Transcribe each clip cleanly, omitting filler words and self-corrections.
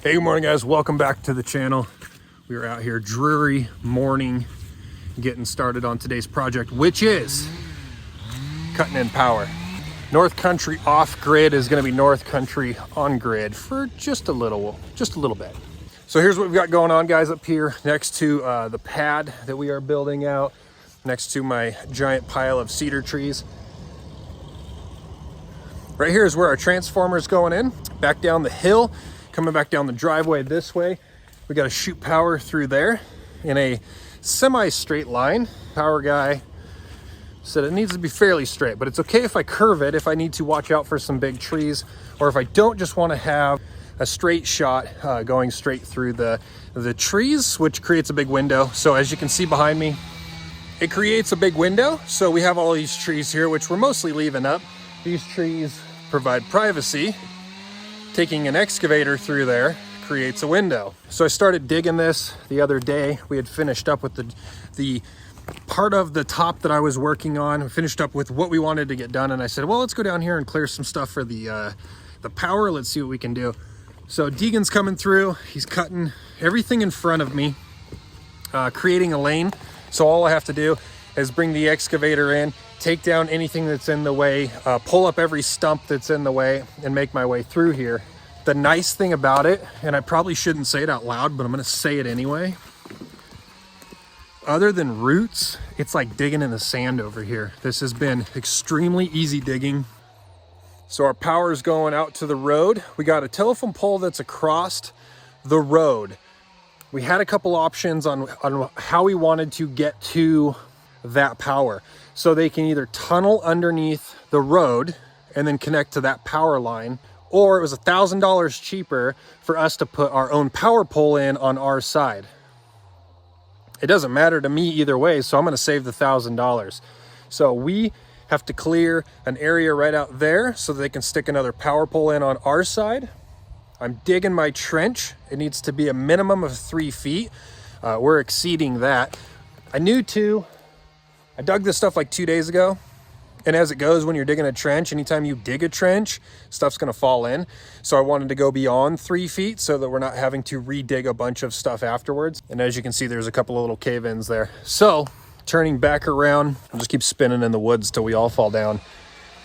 Hey, good morning, guys. Welcome back to the channel. We are out here dreary morning getting started on today's project, which is cutting in power. North Country off grid is going to be North Country on grid for just a little bit. So here's what we've got going on, guys, up here next to the pad that we are building out, next to my giant pile of cedar trees. Right here is where our transformer is going in, back down the hill, coming back down the driveway this way. We got to shoot power through there in a semi-straight line. Power guy said it needs to be fairly straight, but it's okay if I curve it if I need to watch out for some big trees, or if I don't just want to have a straight shot going straight through the trees, which creates a big window. So as you can see behind me, it creates a big window. So we have all these trees here, which we're mostly leaving up. These trees provide privacy. Taking an excavator through there creates a window. So I started digging this the other day. We had finished up with the part of the top that I was working on. We finished up with what we wanted to get done, and I said, well, let's go down here and clear some stuff for the power. Let's see what we can do. So Deegan's coming through. He's cutting everything in front of me, creating a lane. So all I have to do is bring the excavator in, take down anything that's in the way, pull up every stump that's in the way, and make my way through here. The nice thing about it, and I probably shouldn't say it out loud, but I'm gonna say it anyway. Other than roots, it's like digging in the sand over here. This has been extremely easy digging. So our power is going out to the road. We got a telephone pole that's across the road. We had a couple options on how we wanted to get to that power. So they can either tunnel underneath the road and then connect to that power line, or it was $1,000 cheaper for us to put our own power pole in on our side. It doesn't matter to me either way, so I'm going to save the $1,000. So we have to clear an area right out there so they can stick another power pole in on our side. I'm digging my trench. It needs to be a minimum of 3 feet. We're exceeding that. I dug this stuff like 2 days ago, and as it goes when you're digging a trench, anytime you dig a trench, stuff's gonna fall in. So I wanted to go beyond 3 feet so that we're not having to re-dig a bunch of stuff afterwards. And as you can see, there's a couple of little cave-ins there. So turning back around, I'll just keep spinning in the woods till we all fall down.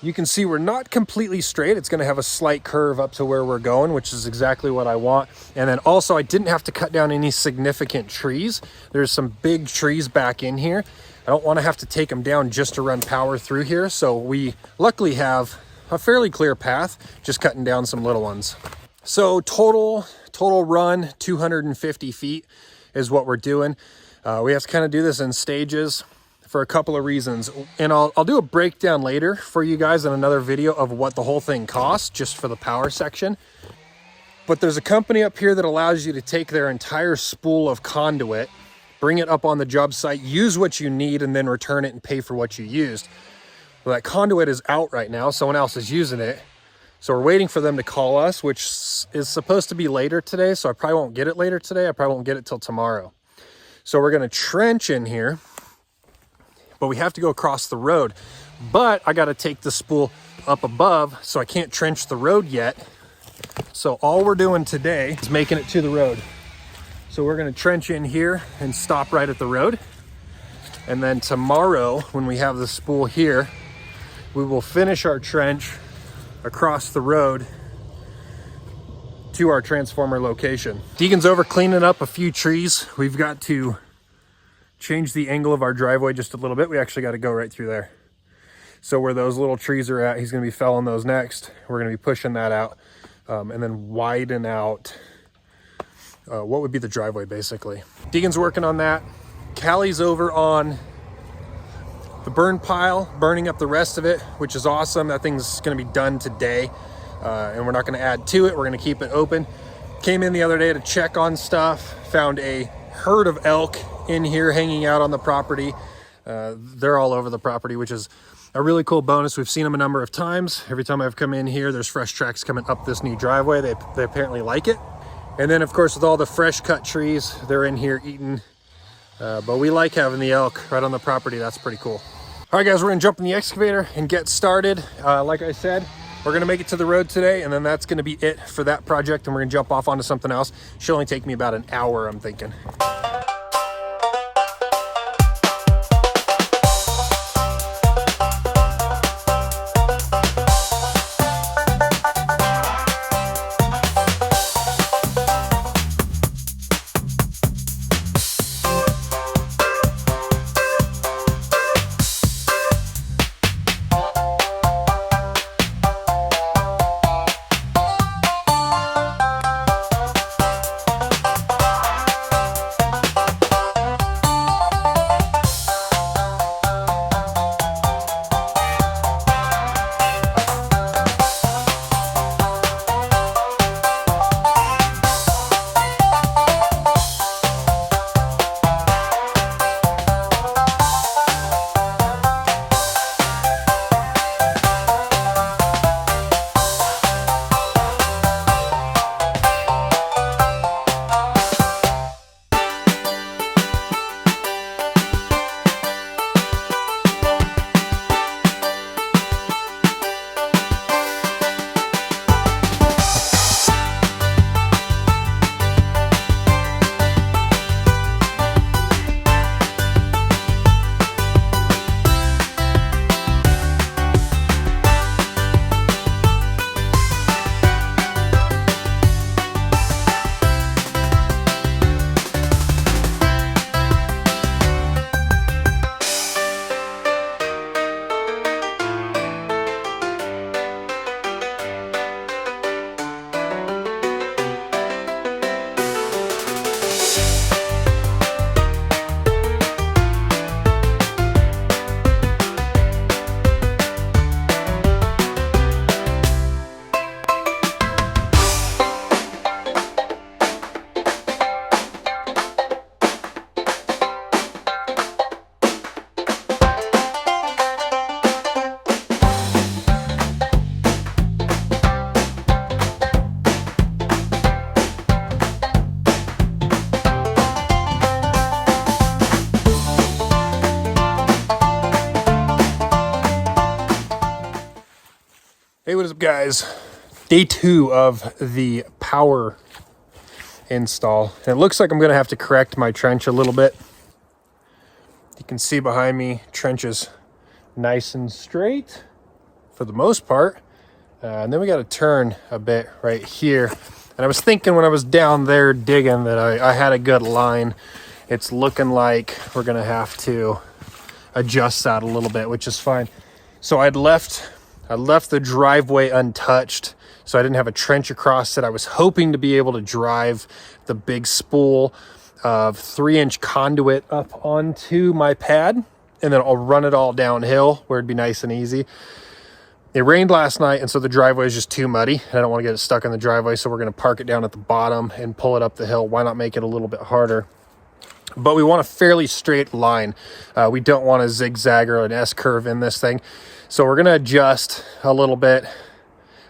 You can see we're not completely straight. It's gonna have a slight curve up to where we're going, which is exactly what I want. And then also I didn't have to cut down any significant trees. There's some big trees back in here. I don't want to have to take them down just to run power through here. So we luckily have a fairly clear path, just cutting down some little ones. So total run, 250 feet is what we're doing. We have to kind of do this in stages for a couple of reasons. And I'll do a breakdown later for you guys in another video of what the whole thing costs just for the power section. But there's a company up here that allows you to take their entire spool of conduit, bring it up on the job site, use what you need, and then return it and pay for what you used. Well, that conduit is out right now. Someone else is using it. So we're waiting for them to call us, which is supposed to be later today. So I probably won't get it later today. I probably won't get it till tomorrow. So we're going to trench in here, but we have to go across the road. But I got to take the spool up above, so I can't trench the road yet. So all we're doing today is making it to the road. So we're gonna trench in here and stop right at the road. And then tomorrow, when we have the spool here, we will finish our trench across the road to our transformer location. Deegan's over cleaning up a few trees. We've got to change the angle of our driveway just a little bit. We actually got to go right through there. So where those little trees are at, he's gonna be felling those next. We're gonna be pushing that out and then widen out what would be the driveway, basically. Deegan's working on that. Callie's over on the burn pile, burning up the rest of it, which is awesome. That thing's gonna be done today, and we're not gonna add to it. We're gonna keep it open. Came in the other day to check on stuff, found a herd of elk in here hanging out on the property. They're all over the property, which is a really cool bonus. We've seen them a number of times. Every time I've come in here, there's fresh tracks coming up this new driveway. They apparently like it. And then of course, with all the fresh cut trees, they're in here eating. But we like having the elk right on the property. That's pretty cool. All right, guys, we're gonna jump in the excavator and get started. Like I said, we're gonna make it to the road today, and then that's gonna be it for that project, and we're gonna jump off onto something else. Should only take me about an hour, I'm thinking. Hey, what is up, guys? Day 2 of the power install. And it looks like I'm gonna have to correct my trench a little bit. You can see behind me, trench is nice and straight for the most part. And then we got to turn a bit right here. And I was thinking when I was down there digging that I had a good line. It's looking like we're gonna have to adjust that a little bit, which is fine. So I left the driveway untouched, so I didn't have a trench across it. I was hoping to be able to drive the big spool of 3-inch conduit up onto my pad, and then I'll run it all downhill where it'd be nice and easy. It rained last night, and so the driveway is just too muddy, and I don't want to get it stuck in the driveway, so we're going to park it down at the bottom and pull it up the hill. Why not make it a little bit harder? But we want a fairly straight line. We don't want a zigzag or an S-curve in this thing. So we're going to adjust a little bit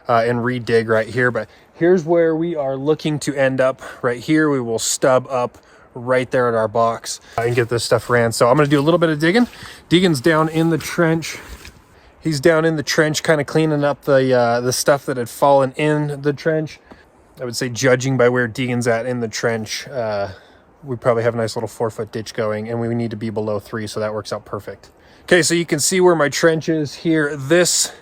and re-dig right here. But here's where we are looking to end up. Right here, we will stub up right there at our box and get this stuff ran. So I'm going to do a little bit of digging. Deegan's down in the trench. He's down in the trench kind of cleaning up the stuff that had fallen in the trench. I would say, judging by where Deegan's at in the trench, we probably have a nice little 4-foot ditch going, and we need to be below 3, so that works out perfect. Okay, so you can see where my trench is here. This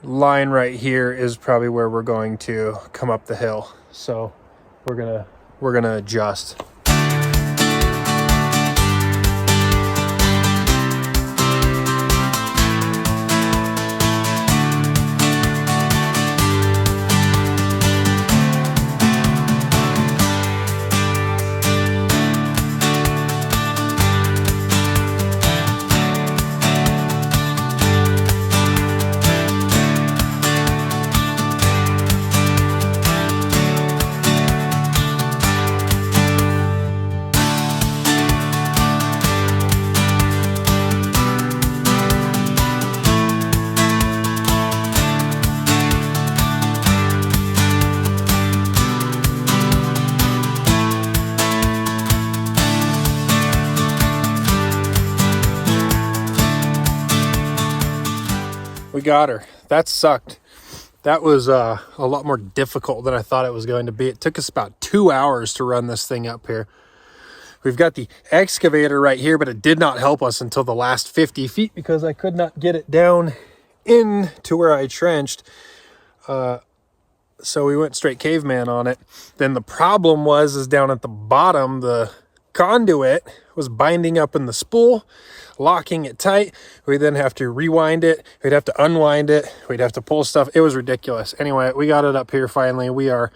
line right here is probably where we're going to come up the hill. So we're gonna adjust. We got her. That sucked. That was a lot more difficult than I thought it was going to be. It took us about 2 hours to run this thing up here. We've got the excavator right here, but it did not help us until the last 50 feet because I could not get it down in to where I trenched. So we went straight caveman on it. Then the problem is down at the bottom, the conduit was binding up in the spool, locking it tight. We'd then have to rewind it. We'd have to unwind it. We'd have to pull stuff. It was ridiculous. Anyway, we got it up here finally. We are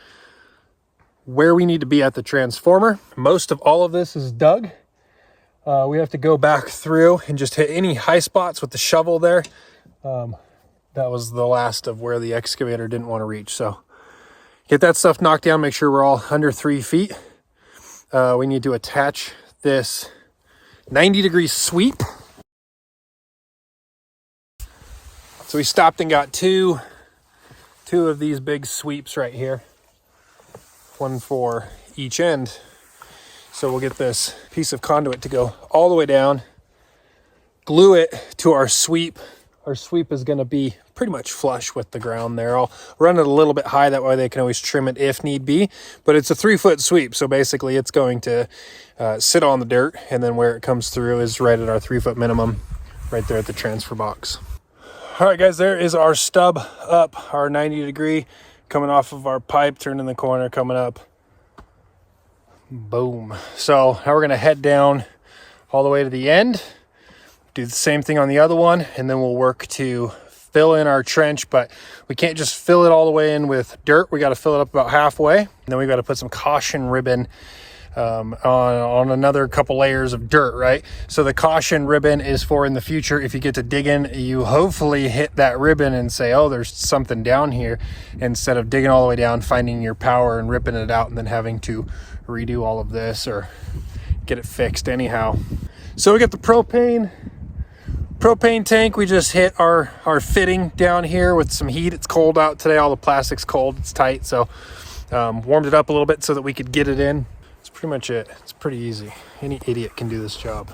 where we need to be at the transformer. Most of all of this is dug. We have to go back through and just hit any high spots with the shovel there. That was the last of where the excavator didn't want to reach. So get that stuff knocked down, make sure we're all under 3 feet. We need to attach this 90-degree sweep. So we stopped and got two of these big sweeps right here. One for each end. So we'll get this piece of conduit to go all the way down, glue it to our sweep. Our sweep is going to be pretty much flush with the ground there. I'll run it a little bit high, that way they can always trim it if need be. But it's a 3-foot sweep, so basically it's going to sit on the dirt, and then where it comes through is right at our 3-foot minimum, right there at the transfer box. All right, guys, there is our stub up, our 90-degree, coming off of our pipe, turning the corner, coming up. Boom. So now we're going to head down all the way to the end. Do the same thing on the other one, and then we'll work to fill in our trench, but we can't just fill it all the way in with dirt. We got to fill it up about halfway, and then we got to put some caution ribbon on another couple layers of dirt, right? So the caution ribbon is for in the future, if you get to digging, you hopefully hit that ribbon and say, oh, there's something down here, instead of digging all the way down, finding your power and ripping it out, and then having to redo all of this or get it fixed anyhow. So we got the propane tank. We just hit our fitting down here with some heat. It's cold out today. All the plastic's cold. It's tight. So warmed it up a little bit so that we could get it in. That's pretty much it. It's pretty easy. Any idiot can do this job.